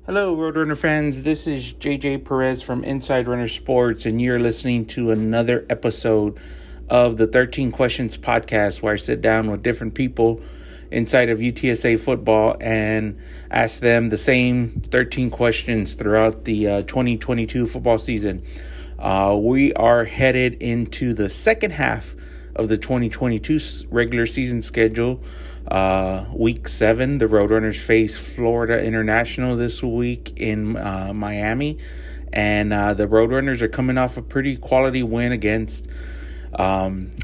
Hello, Roadrunner fans. This is JJ Perez from Inside Runner Sports, and you're listening to another episode of the 13 Questions podcast, where I sit down with different people inside of UTSA football and ask them the same 13 questions throughout the 2022 football season. We are headed into the second half of the 2022 regular season schedule. Week 7, the Roadrunners face Florida International this week in Miami, and the Roadrunners are coming off a pretty quality win against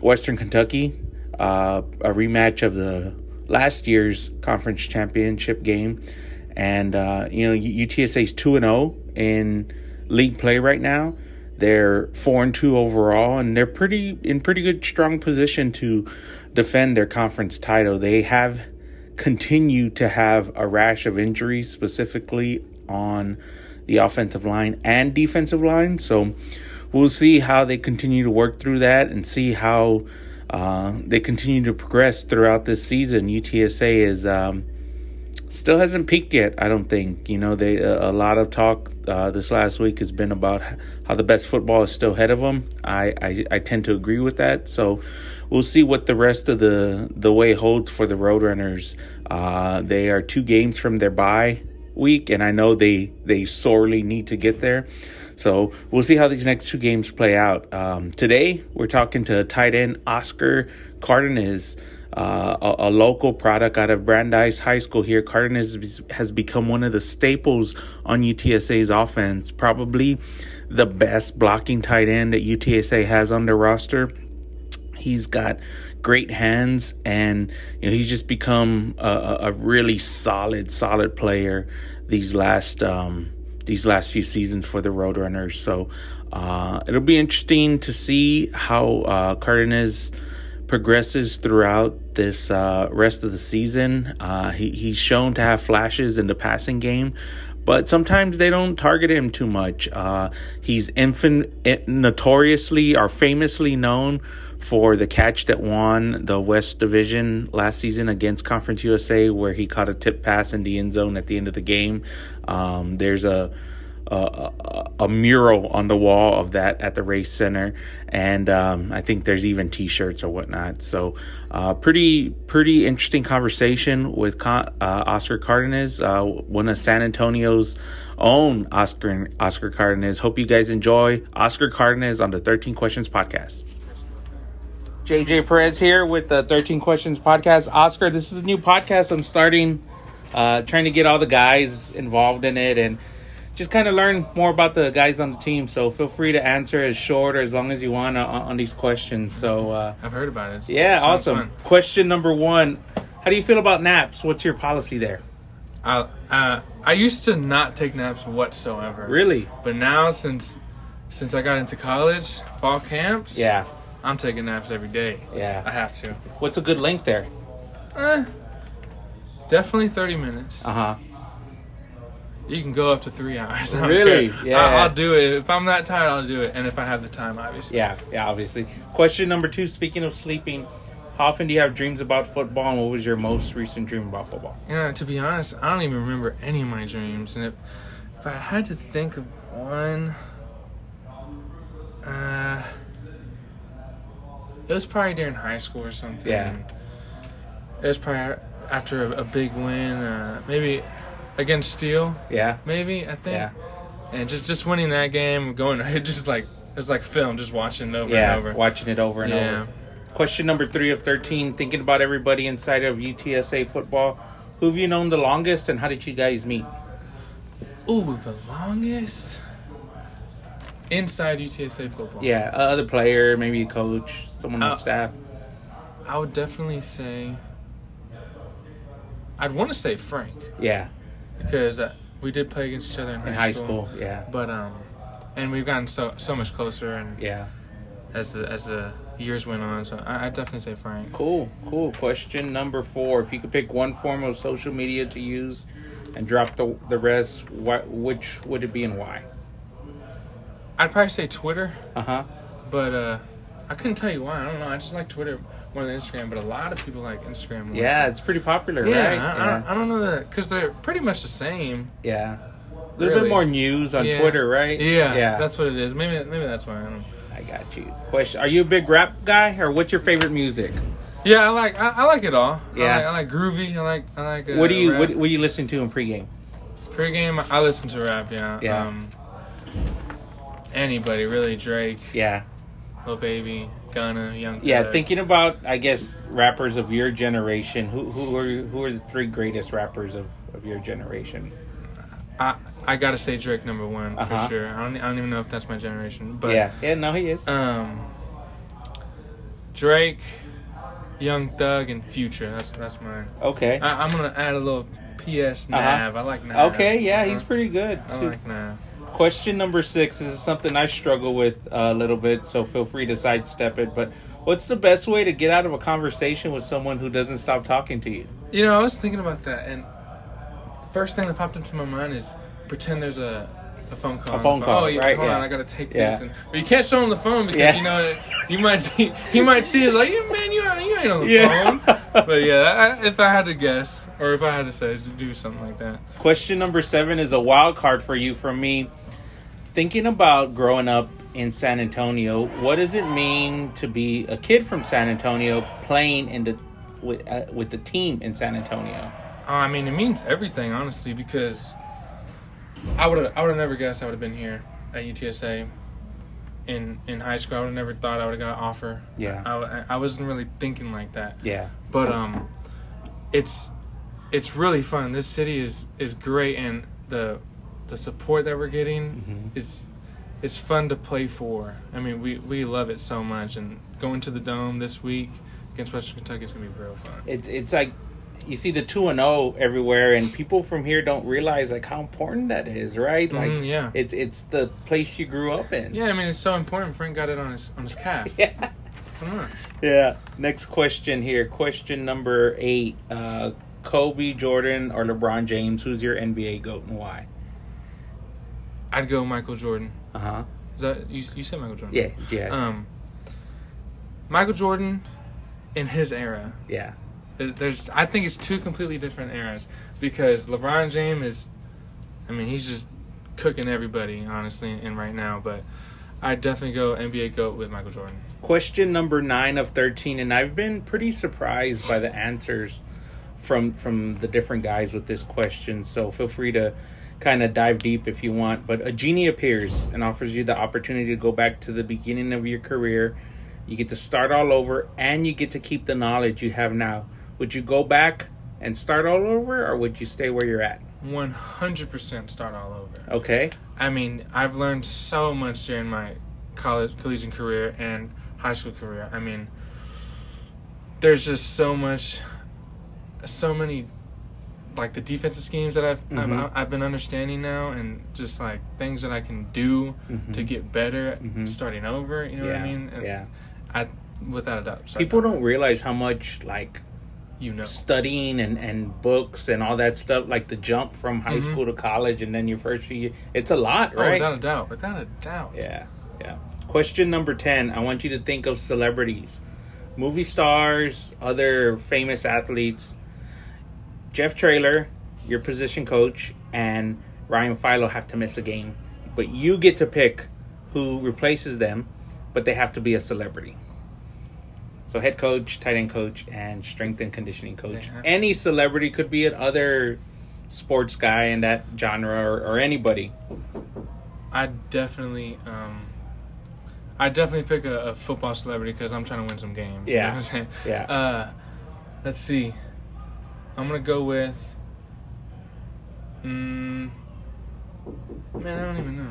Western Kentucky, a rematch of the last year's conference championship game. And UTSA is 2-0 in league play right now. They're 4-2 overall, and they're in pretty good, strong position to defend their conference title. They have continued to have a rash of injuries, specifically on the offensive line and defensive line. So we'll see how they continue to work through that and see how they continue to progress throughout this season. UTSA is still hasn't peaked yet, I don't think. A lot of talk this last week has been about how the best football is still ahead of them. I tend to agree with that. So we'll see what the rest of the way holds for the Roadrunners. They are 2 games from their bye week, and I know they sorely need to get there. So we'll see how these next 2 games play out. Today, we're talking to tight end Oscar Cardenas, a local product out of Brandeis High School here. Cardenas has become one of the staples on UTSA's offense, probably the best blocking tight end that UTSA has on their roster. He's got great hands, and he's just become a really solid player these last few seasons for the Roadrunners. So it'll be interesting to see how Cardenas progresses throughout this rest of the season. He's shown to have flashes in the passing game, but sometimes they don't target him too much. He's notoriously or famously known for the catch that won the West Division last season against Conference USA, where he caught a tip pass in the end zone at the end of the game. There's a mural on the wall of that at the race center, and I think there's even t-shirts or whatnot. So pretty interesting conversation with Oscar Cardenas, one of San Antonio's own Oscar Cardenas. Hope you guys enjoy Oscar Cardenas on the 13 Questions podcast. JJ Perez here with the 13 Questions podcast. Oscar, this is a new podcast I'm starting, trying to get all the guys involved in it and just kind of learn more about the guys on the team. So feel free to answer as short or as long as you want on these questions. So I've heard about it. Yeah, awesome. Fun. Question number 1: how do you feel about naps? What's your policy there? I used to not take naps whatsoever. Really? But now since I got into college, fall camps, yeah, I'm taking naps every day. Yeah, I have to. What's a good length there? Definitely 30 minutes. You can go up to 3 hours. Really? Yeah. I'll do it. If I'm that tired, I'll do it. And if I have the time, obviously. Yeah, obviously. Question number 2, speaking of sleeping, how often do you have dreams about football, and what was your most recent dream about football? To be honest, I don't even remember any of my dreams. And if I had to think of one, it was probably during high school or something. Yeah. It was probably after a big win, maybe against Steele. Yeah. Maybe, I think. Yeah. And just winning that game, it was like film, just watching it over and over. Yeah, watching it over and over. Question number 3 of 13, thinking about everybody inside of UTSA football. Who have you known the longest, and how did you guys meet? Ooh, the longest? Inside UTSA football. Yeah, other player, maybe a coach, someone on staff. I would definitely say, I'd want to say Frank. Yeah. Because we did play against each other in high school. Yeah. But and we've gotten so much closer, and yeah, as the years went on. So I'd definitely say Frank. Cool. Question number 4: if you could pick one form of social media to use and drop the rest, which would it be and why? I'd probably say Twitter. But I couldn't tell you why. I don't know. I just like Twitter more than Instagram, but a lot of people like Instagram more. Yeah, it's pretty popular, right? I don't know that, because they're pretty much the same. Yeah. A little bit more news on Twitter, right? Yeah, that's what it is. Maybe that's why. I got you. Question: Are you a big rap guy, or what's your favorite music? Yeah, I like it all. Yeah, I like groovy. I like. What do you rap. what you listen to in pregame? Pregame, I listen to rap. Yeah. Anybody really? Drake. Yeah. Lil Baby, Gunna, Young Thug. Yeah, thinking about, I guess, rappers of your generation. Who are the three greatest rappers of your generation? I gotta say Drake number one for sure. I don't even know if that's my generation, but yeah, no, he is. Drake, Young Thug, and Future. That's mine. Okay. I'm gonna add a little PS Nav. I like Nav. Okay, yeah, he's pretty good. I like Nav. Question number 6 is something I struggle with a little bit, so feel free to sidestep it. But what's the best way to get out of a conversation with someone who doesn't stop talking to you? You know, I was thinking about that, and the first thing that popped into my mind is pretend there's a phone call. A phone call, right? Hold on, I gotta take this. But you can't show him the phone because you know he might see it like, yeah, man, you ain't on the phone. But if I had to guess, or if I had to say, do something like that. Question number 7 is a wild card for you from me. Thinking about growing up in San Antonio, what does it mean to be a kid from San Antonio playing with the team in San Antonio? I mean, it means everything, honestly, because I would have never guessed I would have been here at UTSA in high school. I would have never thought I would have got an offer. Yeah, I wasn't really thinking like that. Yeah, but it's really fun. This city is great, and the support that we're getting it's fun to play for. I mean, we love it so much, and going to the Dome this week against Western Kentucky is gonna be real fun. It's like you see the 2-0 everywhere, and people from here don't realize like how important that is, right? Like, it's the place you grew up in. Yeah, I mean, it's so important. Frank got it on his calf. Yeah. Come on. Yeah. Next question here. Question number 8. Kobe, Jordan, or LeBron James? Who's your NBA GOAT and why? I'd go Michael Jordan. Is that you said Michael Jordan? Yeah. Michael Jordan in his era. Yeah. I think it's two completely different eras, because LeBron James he's just cooking everybody, honestly, in right now. But I'd definitely go NBA GOAT with Michael Jordan. Question number 9 of 13, and I've been pretty surprised by the answers from the different guys with this question. So feel free to kind of dive deep if you want. But a genie appears and offers you the opportunity to go back to the beginning of your career. You get to start all over, and you get to keep the knowledge you have now. Would you go back and start all over, or would you stay where you're at? 100% start all over. Okay. I mean, I've learned so much during my collegiate career and high school career. I mean, there's just so many, like, the defensive schemes that I've been understanding now, and just like things that I can do to get better starting over. You know what I mean? And without a doubt. People don't realize how much, like, studying and books and all that stuff, like the jump from high school to college and then your first year, it's a lot, right? Without a doubt. Yeah. Question number 10. I want you to think of celebrities, movie stars, other famous athletes. Jeff Traylor, your position coach, and Ryan Philo have to miss a game, but you get to pick who replaces them, but they have to be a celebrity. So head coach, tight end coach, and strength and conditioning coach. Any celebrity, could be another sports guy in that genre, or anybody. I'd definitely pick a football celebrity, because I'm trying to win some games. Yeah. You know what I'm saying? Yeah. Let's see. I'm gonna go with. Man, I don't even know.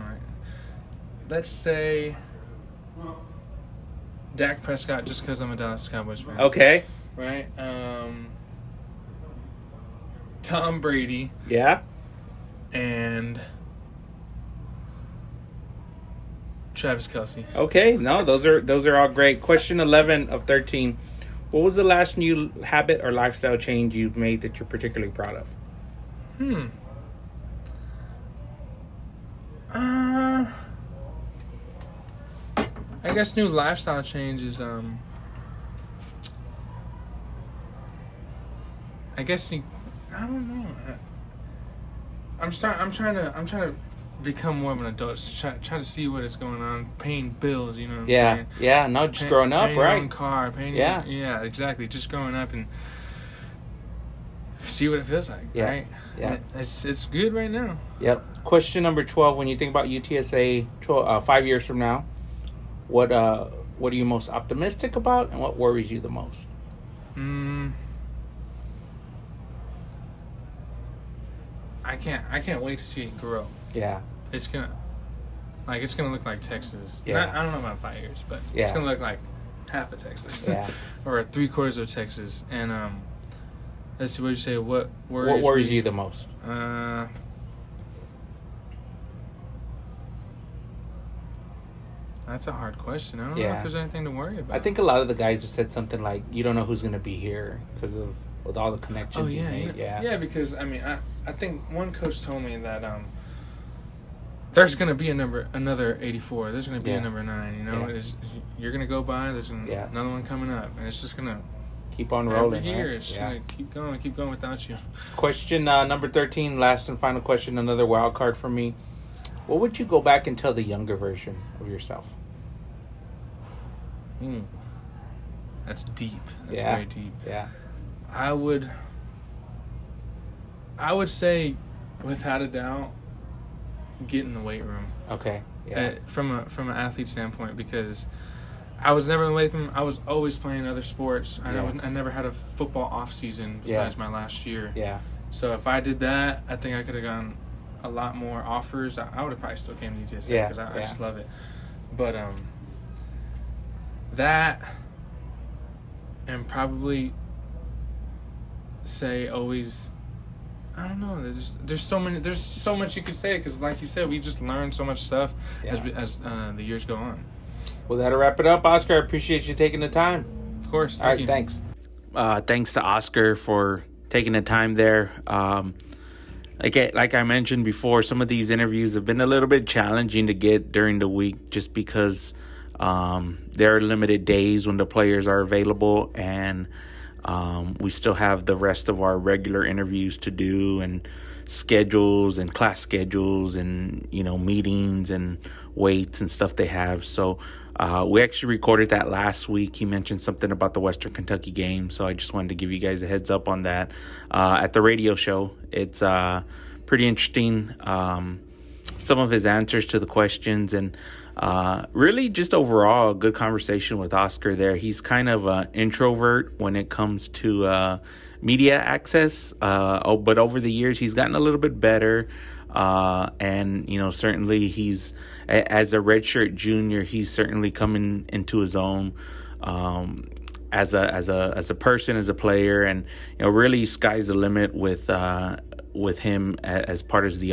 Let's say Dak Prescott, just because I'm a Dallas Cowboys fan. Okay. Right. Tom Brady. Yeah. And Travis Kelce. Okay. No, those are all great. Question 11 of 13. What was the last new habit or lifestyle change you've made that you're particularly proud of? I guess new lifestyle change is I don't know. I'm trying to become more of an adult. Try to see what is going on. Paying bills, you know what I'm saying? Yeah. No, just growing up, paying right? Your own car, yeah, exactly. Just growing up and see what it feels like, right? Yeah. It's good right now. Yep. Question number 12. When you think about UTSA 5 years from now, what are you most optimistic about, and what worries you the most? I can't wait to see it grow. Yeah. It's gonna look like Texas. Yeah. I don't know about 5 years, but it's gonna look like half of Texas. Yeah. Or 3/4 of Texas. And let's see, what you say. What worries you the most? That's a hard question. I don't know if there's anything to worry about. I think a lot of the guys have said something like, you don't know who's going to be here because of with all the connections you made. Yeah, because, I mean, I think one coach told me that there's going to be another 84. There's going to be a number 9, you know? You're going to go by, there's another one coming up, and it's just going to keep on rolling. Every year, it's going to keep going without you. Question number 13, last and final question, another wild card for me. What would you go back and tell the younger version of yourself? That's deep. That's very deep. Yeah. I would say, without a doubt, get in the weight room. Okay. Yeah. From an athlete standpoint, because I was never in the weight room. I was always playing other sports. I never had a football off season besides my last year. Yeah. So if I did that, I think I could have gotten a lot more offers. I would have probably still came to UTSA because I just love it. But that, and probably say always, I don't know. There's so much you could say, because like you said, we just learn so much stuff as the years go on. Well, that'll wrap it up, Oscar. I appreciate you taking the time. Of course. All right, thanks. Thanks to Oscar for taking the time there. Like I mentioned before, some of these interviews have been a little bit challenging to get during the week, just because there are limited days when the players are available, and we still have the rest of our regular interviews to do, and schedules and class schedules and, meetings and weights and stuff they have. So we actually recorded that last week. He mentioned something about the Western Kentucky game, so I just wanted to give you guys a heads up on that. At the radio show, it's pretty interesting. Some of his answers to the questions, and really just overall a good conversation with Oscar there. He's kind of an introvert when it comes to media access, but over the years he's gotten a little bit better. And certainly he's, as a redshirt junior, he's certainly coming into his own as a person, as a player, and really sky's the limit with him as part of the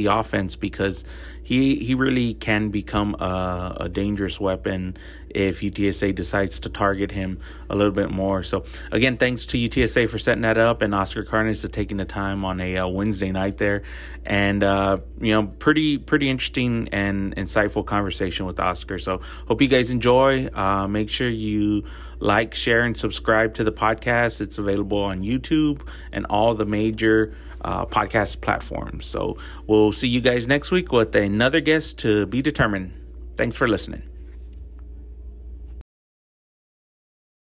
offense, because he really can become a dangerous weapon if UTSA decides to target him a little bit more. So again, thanks to UTSA for setting that up, and Oscar Carnes for taking the time on a Wednesday night there, and pretty interesting and insightful conversation with Oscar. So hope you guys enjoy. Make sure you like, share, and subscribe to the podcast. It's available on YouTube and all the major podcast platforms. So we'll see you guys next week with another guest to be determined. Thanks for listening.